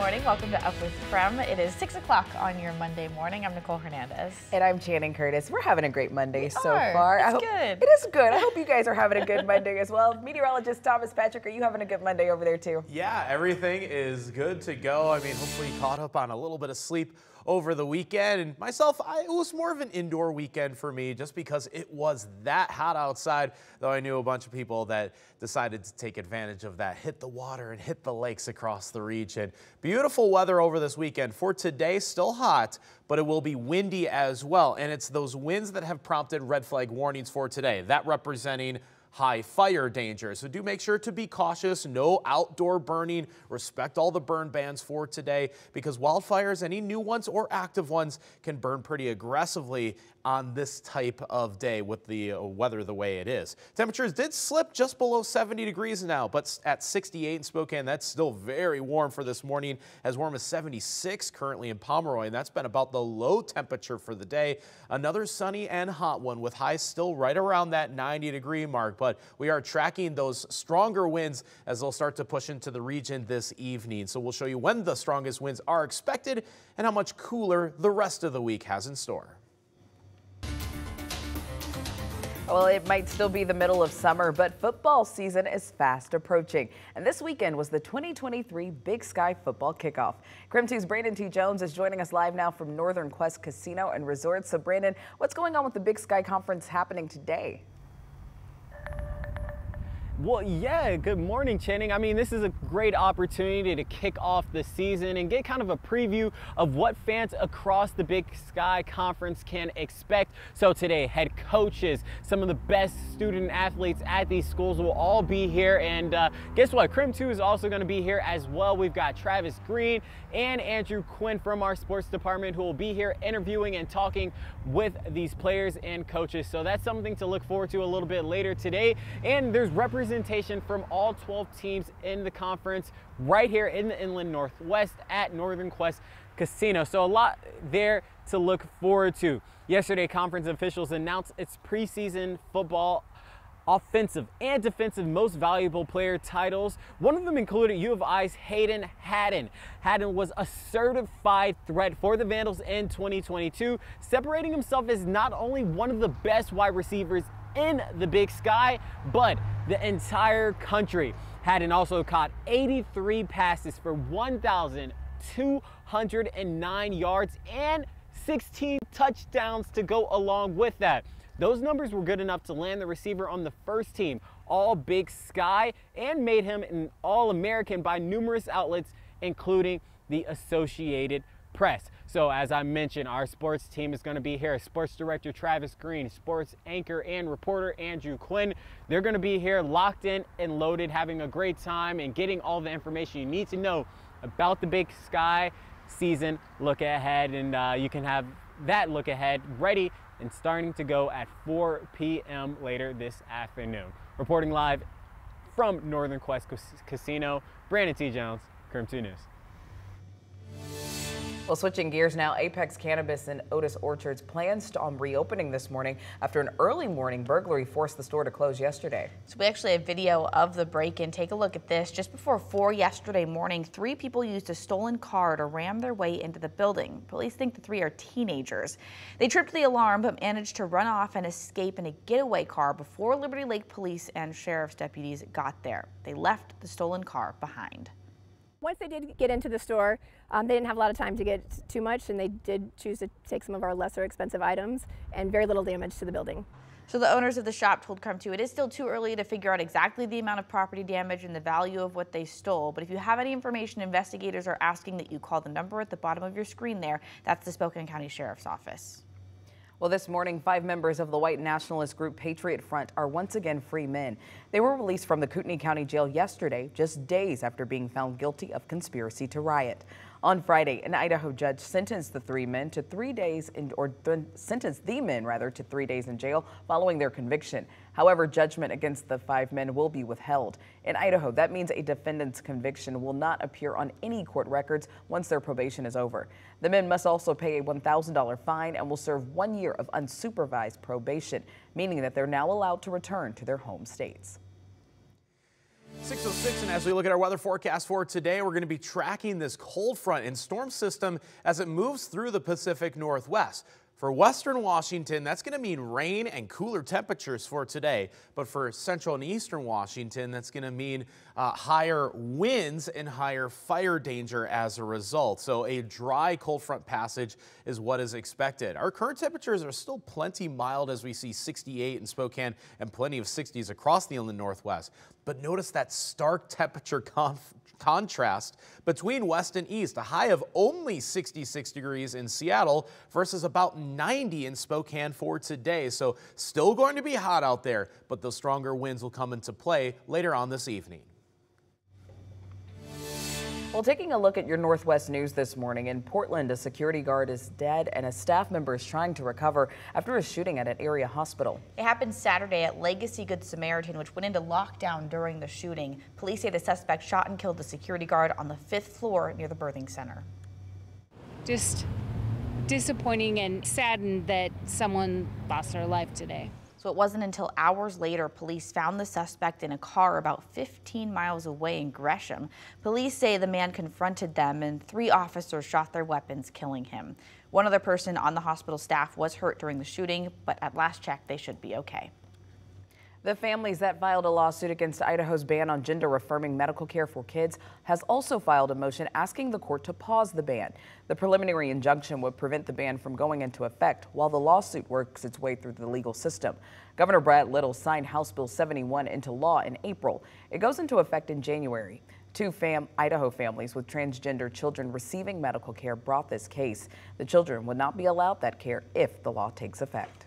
morning. Welcome to Up with KREM. It is 6 o'clock on your Monday morning. I'm Nicole Hernandez. And I'm Channing Curtis. We're having a great Monday so far. far. It's good. It is good. I hope you guys are having a good Monday as well. Meteorologist Thomas Patrick, are you having a good Monday over there too? Yeah, everything is good to go. I mean, hopefully you caught up on a little bit of sleep over the weekend. And myself, it was more of an indoor weekend for me just because it was that hot outside, though I knew a bunch of people that decided to take advantage of that, hit the water and hit the lakes across the region. Beautiful weather over this weekend. For today, still hot, but it will be windy as well. And it's those winds that have prompted red flag warnings for today, that representing high fire danger. So do make sure to be cautious. No outdoor burning. Respect all the burn bans for today because wildfires, any new ones or active ones, can burn pretty aggressively on this type of day with the weather the way it is. Temperatures did slip just below 70 degrees now, but at 68 in Spokane, that's still very warm for this morning, as warm as 76 currently in Pomeroy, and that's been about the low temperature for the day. Another sunny and hot one with highs still right around that 90-degree mark, but we are tracking those stronger winds as they'll start to push into the region this evening. So we'll show you when the strongest winds are expected and how much cooler the rest of the week has in store. Well, it might still be the middle of summer, but football season is fast approaching. And this weekend was the 2023 Big Sky Football Kickoff. KREM 2's Brandon T. Jones is joining us live now from Northern Quest Casino and Resort. So Brandon, what's going on with the Big Sky Conference happening today? Well, yeah, good morning, Channing. I mean, this is a great opportunity to kick off the season and get kind of a preview of what fans across the Big Sky Conference can expect. So today, head coaches, some of the best student athletes at these schools will all be here. And guess what? KREM 2 is also going to be here as well. We've got Travis Green and Andrew Quinn from our sports department who will be here interviewing and talking with these players and coaches. So that's something to look forward to a little bit later today. And there's representation from all 12 teams in the conference right here in the Inland Northwest at Northern Quest Casino. So a lot there to look forward to. Yesterday, conference officials announced its preseason football offensive and defensive most valuable player titles. One of them included U of I's Hayden Haddon. Haddon was a certified threat for the Vandals in 2022, separating himself as not only one of the best wide receivers in the Big Sky, but the entire country. Haddon also caught 83 passes for 1,209 yards and 16 touchdowns to go along with that. Those numbers were good enough to land the receiver on the first team All Big Sky and made him an All-American by numerous outlets, including the Associated Press. So as I mentioned, our sports team is going to be here. Sports director Travis Green, sports anchor and reporter Andrew Quinn. They're going to be here locked in and loaded, having a great time and getting all the information you need to know about the Big Sky season look ahead. And you can have that look ahead ready and starting to go at 4 p.m. later this afternoon. Reporting live from Northern Quest Casino, Brandon T. Jones, KREM 2 News. Well, switching gears now, Apex Cannabis and Otis Orchards plans on reopening this morning after an early morning burglary forced the store to close yesterday. So we actually have video of the break-in. Take a look at this. Just before 4 yesterday morning, 3 people used a stolen car to ram their way into the building. Police think the 3 are teenagers. They tripped the alarm but managed to run off and escape in a getaway car before Liberty Lake Police and Sheriff's deputies got there. They left the stolen car behind. Once they did get into the store, they didn't have a lot of time to get too much, and they did choose to take some of our lesser expensive items, and very little damage to the building. So the owners of the shop told KREM 2 it is still too early to figure out exactly the amount of property damage and the value of what they stole. But if you have any information, investigators are asking that you call the number at the bottom of your screen there. That's the Spokane County Sheriff's Office. Well, this morning, 5 members of the white nationalist group Patriot Front are once again free men. They were released from the Kootenai County Jail yesterday, just days after being found guilty of conspiracy to riot. On Friday, an Idaho judge sentenced the 3 men to 3 days sentenced the men to 3 days in jail following their conviction. However, judgment against the 5 men will be withheld. In Idaho, that means a defendant's conviction will not appear on any court records once their probation is over. The men must also pay a $1,000 fine and will serve 1 year of unsupervised probation, meaning that they're now allowed to return to their home states. 6:06, and as we look at our weather forecast for today, we're going to be tracking this cold front and storm system as it moves through the Pacific Northwest. For western Washington, that's going to mean rain and cooler temperatures for today. But for central and eastern Washington, that's going to mean higher winds and higher fire danger as a result. So a dry cold front passage is what is expected. Our current temperatures are still plenty mild as we see 68 in Spokane and plenty of 60s across the inland Northwest. But notice that stark temperature contrast between west and east. A high of only 66 degrees in Seattle versus about 90 in Spokane for today. So still going to be hot out there, but those stronger winds will come into play later on this evening. Well, taking a look at your Northwest news this morning, in Portland, a security guard is dead and a staff member is trying to recover after a shooting at an area hospital. It happened Saturday at Legacy Good Samaritan, which went into lockdown during the shooting. Police say the suspect shot and killed the security guard on the 5th floor near the birthing center. Just disappointing and saddened that someone lost their life today. So it wasn't until hours later police found the suspect in a car about 15 miles away in Gresham. Police say the man confronted them and 3 officers shot their weapons, killing him. One other person on the hospital staff was hurt during the shooting, but at last check they should be okay. The families that filed a lawsuit against Idaho's ban on gender-affirming medical care for kids has also filed a motion asking the court to pause the ban. The preliminary injunction would prevent the ban from going into effect while the lawsuit works its way through the legal system. Governor Brad Little signed House Bill 71 into law in April. It goes into effect in January. 2 Idaho families with transgender children receiving medical care brought this case. The children would not be allowed that care if the law takes effect.